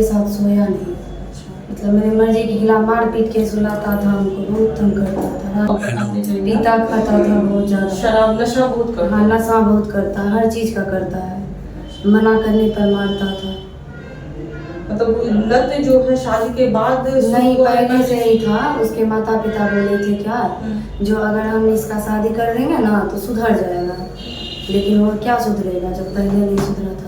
साथ सोया नहीं। मतलब मेरे मर्जी के खिलाफ मार पीट के सुलाता था, हमको बहुत तंग करता था, पीता खाता था बहुत ज़्यादा, शराब नशा बहुत करता हाँ नशा बहुत करता है, हर चीज़ का करता है, मना करने पर मारता था। मतलब लत जो है शादी के बाद नहीं, पहले से ही था। उसके माता पिता बोले थे क्या जो अगर हम इसका शादी कर देंगे ना तो सुधर जाएगा, लेकिन वो क्या सुधरेगा जब पहले नहीं सुधरा था।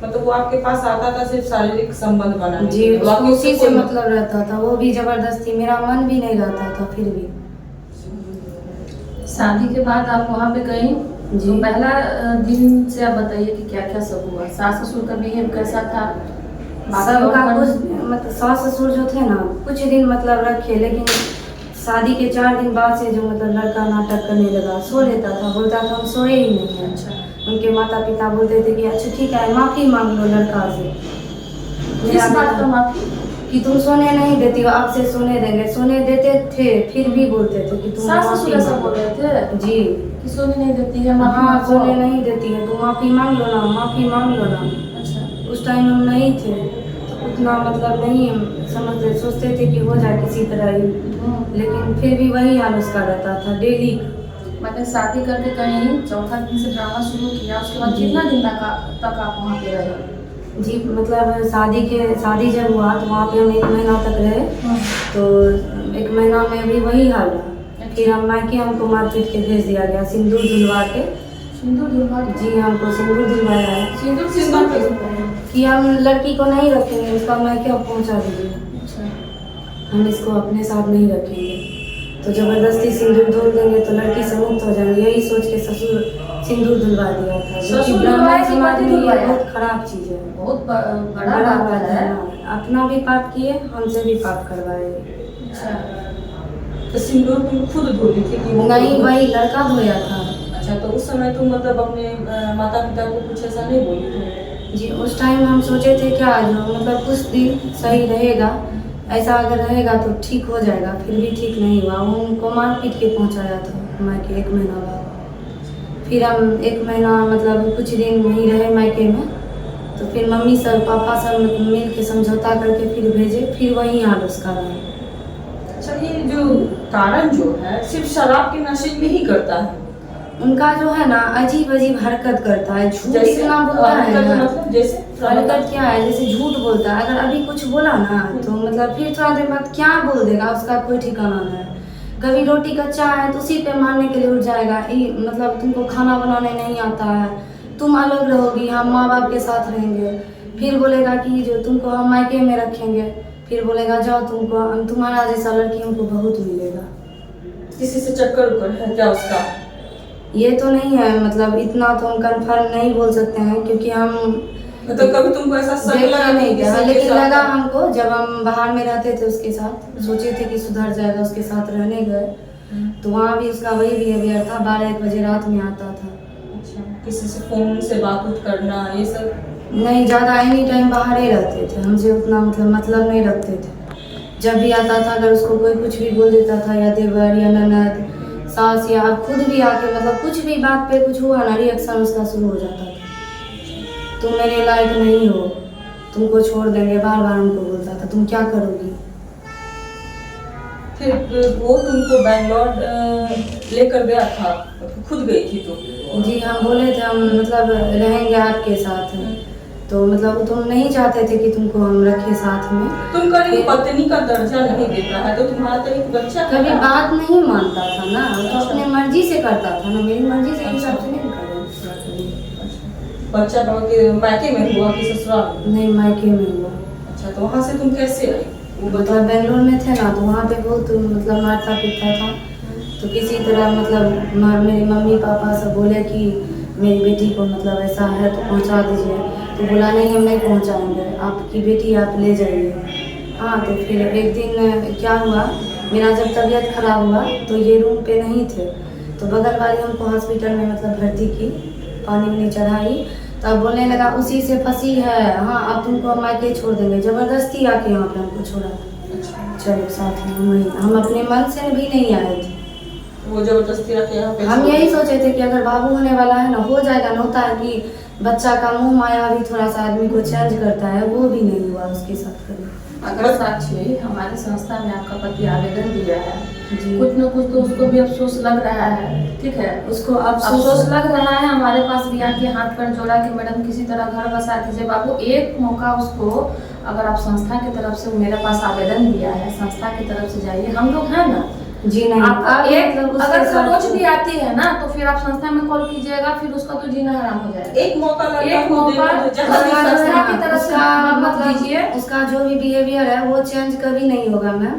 मतलब वो आपके पास आता था सिर्फ शारीरिक संबंध बनाने जी, उसी से मतलब रहता था, वो भी जबरदस्ती, मेरा मन भी नहीं रहता था फिर भी। शादी के बाद आप वहाँ पे गई जी। तो पहला दिन से आप बताइए कि क्या क्या सब हुआ, सास ससुर का बिहेव कैसा था? सबका कुछ मतलब सास ससुर जो थे ना कुछ दिन मतलब रखे, लेकिन शादी के 4 दिन बाद से जो मतलब लड़का नाटक करने लगा, सो लेता था, बोलता था हम सोए ही नहीं हैं। अच्छा, उनके माता पिता बोलते थे कि अच्छा ठीक है माफ़ी मांग लो लड़का से। किस बात का माफी? कि तुम सोने नहीं देती हो, अब से सोने देंगे। सोने देते थे फिर भी बोलते थे कि तुम सास माफी ससुर ऐसा मांगो। बोल रहे थे जी, कि सोने नहीं देती है, माफी हाँ मांगो। सोने नहीं देती है, तुम माफ़ी मांग लो ना, माफ़ी मांग लो ना। अच्छा, उस टाइम हम नहीं थे तो उतना मतलब नहीं समझते, सोचते थे कि हो जाए किसी तरह ही, लेकिन फिर भी वही हाल उसका रहता था डेली। मैंने शादी करके कहीं चौथा दिन से ड्रामा शुरू किया, उसके बाद जी। कितना दिन तक आप वहाँ पे रहे? जी, मतलब शादी जब हुआ तो वहाँ पे हम 1 महीना तक रहे, तो 1 महीना में भी वही हाल रहा। फिर हम मायके हमको मार पीट के भेज दिया गया, सिंदूर धुलवा के। सिंदूर धुलवा? जी, हमको सिंदूर धुलवाया है सिंदूर किस बात पे? कि हम लड़की को नहीं रखेंगे, उसका मायके आप पहुँचा दीजिए, अच्छा, हम इसको अपने साथ नहीं रखेंगे। तो ज़बरदस्ती सिंदूर धुल देंगे तो लड़की से मुक्त हो जाएंगे, यही सोच के ससुर सिंदूर धुलवा दिया था, जो कि ससुर ब्राह्मण धुलवाए कि समाज पति में ये धुलवाया? बहुत खराब चीज़ है। बहुत बड़ा बड़ा बात बात है। है, अपना भी पाप किए, हमसे भी पाप करवाए। अच्छा, तो सिंदूर तुम खुद धोती थी कि वो नहीं, वही लड़का धोया था। अच्छा, तो उस समय तुम मतलब अपने माता पिता को कुछ ऐसा नहीं बोली थी? जी, उस टाइम हम सोचे थे क्या जो मतलब कुछ दिन सही रहेगा, ऐसा अगर रहेगा तो ठीक हो जाएगा, फिर भी ठीक नहीं हुआ। वो उनको मार पीट के पहुंचाया था मायके 1 महीना बाद। फिर हम 1 महीना मतलब कुछ दिन नहीं रहे मायके में, तो फिर मम्मी सब पापा सब मिल के समझौता करके फिर भेजे, फिर वही हाल उसका रहा। अच्छा, ये जो कारण जो है सिर्फ शराब के नशे में ही करता है? उनका जो है ना अजीब अजीब हरकत करता है, झूठ जैसे इतना बोलता है ना। मतलब जैसे हरकत क्या है, जैसे झूठ बोलता है, अगर अभी कुछ बोला ना तो मतलब फिर थोड़ा देर बाद क्या बोल देगा, उसका कोई ठिकाना नहीं है। कभी रोटी कच्चा है तो उसी पे मारने के लिए उठ जाएगा, मतलब तुमको खाना बनाने नहीं आता है, तुम अलग रहोगी, हम माँ बाप के साथ रहेंगे। फिर बोलेगा कि जो तुमको हम मायके में रखेंगे, फिर बोलेगा जाओ तुमको तुम्हारा जैसा लड़की हमको बहुत मिलेगा। किसी से चक्कर उक्कर है क्या उसका? ये तो नहीं है, मतलब इतना तो हम कंफर्म नहीं बोल सकते हैं क्योंकि हम मतलब कभी तुमको ऐसा शक देखा लगा नहीं कि था, किसी के लेकिन साथ- लगा हमको जब हम बाहर में रहते थे उसके साथ, सोचे थे कि सुधर जाएगा, उसके साथ रहने गए तो वहाँ भी उसका वही बिहेवियर था, 12-1 बजे रात में आता था। अच्छा, किसी से फोन से बात उत करना ये सब? नहीं, ज़्यादा एनी टाइम बाहर ही रहते थे, हमसे उतना मतलब नहीं रखते थे। जब भी आता था अगर उसको कोई कुछ भी बोल देता था, या देवर या ननद सास या खुद भी आके मतलब कुछ भी बात पे कुछ हुआ ना, रिएक्शन उसका शुरू हो जाता था। तुम मेरे लायक नहीं हो, तुमको छोड़ देंगे, बार बार हमको बोलता था, तुम क्या करोगी। फिर वो तुमको बैंगलोर लेकर गया था, मतलब खुद गई थी तो? जी, हम बोले थे हम मतलब रहेंगे आपके साथ, तो मतलब तुम नहीं चाहते थे कि तुमको हम रखे साथ में। तुम कभी पत्नी का दर्जा नहीं देता है तो तुम्हारा तो एक बच्चा है कभी ना? बात नहीं मानता था ना, वो तो अपने मर्जी से करता था ना, मेरी मर्जी से हिसाब से नहीं कर। बच्चा के मायके में हुआ कि ससुराल में? नहीं, मायके में हुआ। अच्छा, तो वहाँ से तुम कैसे आई वो बताओ? मतलब बेंगलोर में थे ना तो वहाँ पे बहुत मतलब मारता पीटता था, तो किसी तरह मतलब मेरी मम्मी पापा सब बोले कि मेरी बेटी को मतलब ऐसा है तो पहुँचा दीजिए, तो बोला नहीं हम नहीं पहुँचाएंगे, आपकी बेटी आप ले जाइए। हाँ, तो फिर एक दिन क्या हुआ, मेरा जब तबीयत खराब हुआ तो ये रूम पे नहीं थे, तो बगल वाली हमको हॉस्पिटल में मतलब भर्ती की, पानी वानी चढ़ाई, तब बोलने लगा उसी से फंसी है, हाँ अब तुमको हम मायके छोड़ देंगे, ज़बरदस्ती आके यहाँ पे हमको छोड़ा। चलो साथ में हम अपने मन से भी नहीं आए थे, वो जबरदस्ती रखे यहाँ पे? हम यही सोचे थे कि अगर बाबू होने वाला है ना, हो जाएगा ना, होता है कि बच्चा का मुंह माया भी थोड़ा सा आदमी को चेंज करता है, वो भी नहीं हुआ उसके साथ कभी। अगर साक्षी हमारी संस्था में आपका पति आवेदन दिया है, जी। कुछ न कुछ तो उसको भी अफसोस लग रहा है, ठीक है, उसको अफसोस लग रहा है। हमारे पास भी आके हाथ पैर जोड़ा कि मैडम किसी तरह घर बसा दीजिए। बाबू एक मौका उसको, अगर आप संस्था की तरफ से मेरे पास आवेदन दिया है, संस्था की तरफ से जाइए, हम लोग हैं ना। जी नहीं, आप एक मतलब उसके अगर साथ- खरोच भी आती है ना तो फिर आप संस्था में कॉल कीजिएगा, फिर उसका तो जीना हराम हो जाएगा। एक मौका लड़का एक को मौका देना, जहाँ भी उसका जो संस्था संस्था है की ना, तरफ से उसका मत मतलब दीजिए। उसका जो भी बिहेवियर है वो चेंज कभी नहीं होगा मैम,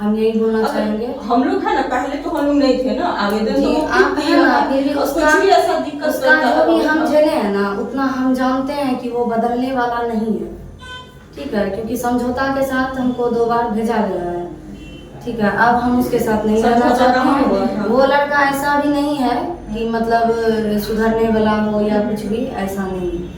हम यही बोलना चाहेंगे। हम लोग है ना, पहले तो हम लोग नहीं थे ना, आवेदन जी, तो आप है ना, फिर भी कुछ उसका भी ऐसा दिक्कत उसका रहता जो भी है, हम झेले हैं ना, उतना हम जानते हैं कि वो बदलने वाला नहीं है, ठीक है, क्योंकि समझौता के साथ हमको 2 बार भेजा गया है, ठीक है। अब हम उसके साथ नहीं रहना समझौता चाहते कहाँ हुआ हैं। था? वो लड़का ऐसा भी नहीं है कि मतलब सुधरने वाला हो या कुछ भी, ऐसा नहीं है।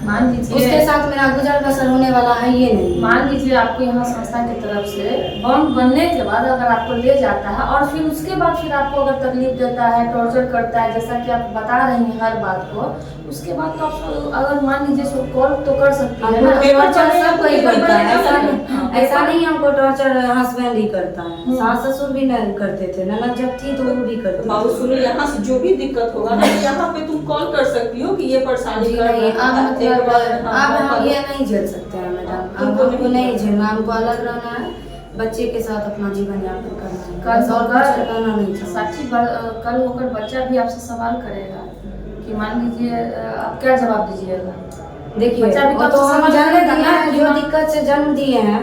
मान लीजिए उसके साथ मेरा गुजर बसर होने वाला है, ये नहीं। मान लीजिए आपको यहाँ संस्था की तरफ से बॉन्ड बनने के बाद अगर आपको ले जाता है और फिर उसके बाद फिर आपको अगर तकलीफ देता है, टॉर्चर करता है, जैसा कि आप बता रही हैं हर बात को, उसके बाद तो आप अगर मान लीजिए सो कॉल तो कर सकती है ना। टॉर्चर सब कोई करता है, हाँ। ऐसा नहीं हमको टॉर्चर हस्बैंड ही करता है, सास ससुर भी नहीं करते थे, ननद जब थी तो वो भी करते बाबू थे। सुनो, यहाँ से जो भी दिक्कत होगा ना, यहाँ पे तुम कॉल कर सकती हो कि ये परेशानी जी कर नहीं, रहा अब है, मतलब एक बार, हाँ, अब हम हाँ, ये नहीं झेल सकते हैं मैडम, अब तुमको हमको नहीं नहीं झेलना, हमको अलग रहना है, बच्चे के साथ अपना जीवन यापन करना है, कल बस और होकर कुछ करना नहीं चाहिए। साक्षी कल होकर बच्चा भी आपसे सवाल करेगा कि मान लीजिए आप क्या जवाब दीजिएगा। देखिए, बच्चा भी वो तो तो हम समझ जन्म लेगा दिए ना हैं, कि जो हाँ। दिक्कत से जन्म दिए हैं,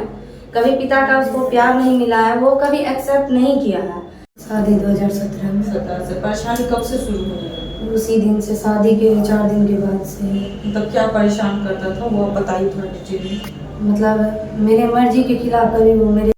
कभी पिता का उसको प्यार नहीं मिला है, वो कभी एक्सेप्ट नहीं किया है। शादी 2017 में, 17 से परेशानी कब से शुरू हो गई? उसी दिन से, शादी के 4 दिन के बाद से। मतलब क्या परेशान करता था वो आप बताइए थोड़ा डिटेल में। मतलब मेरे मर्जी के खिलाफ कभी वो मेरे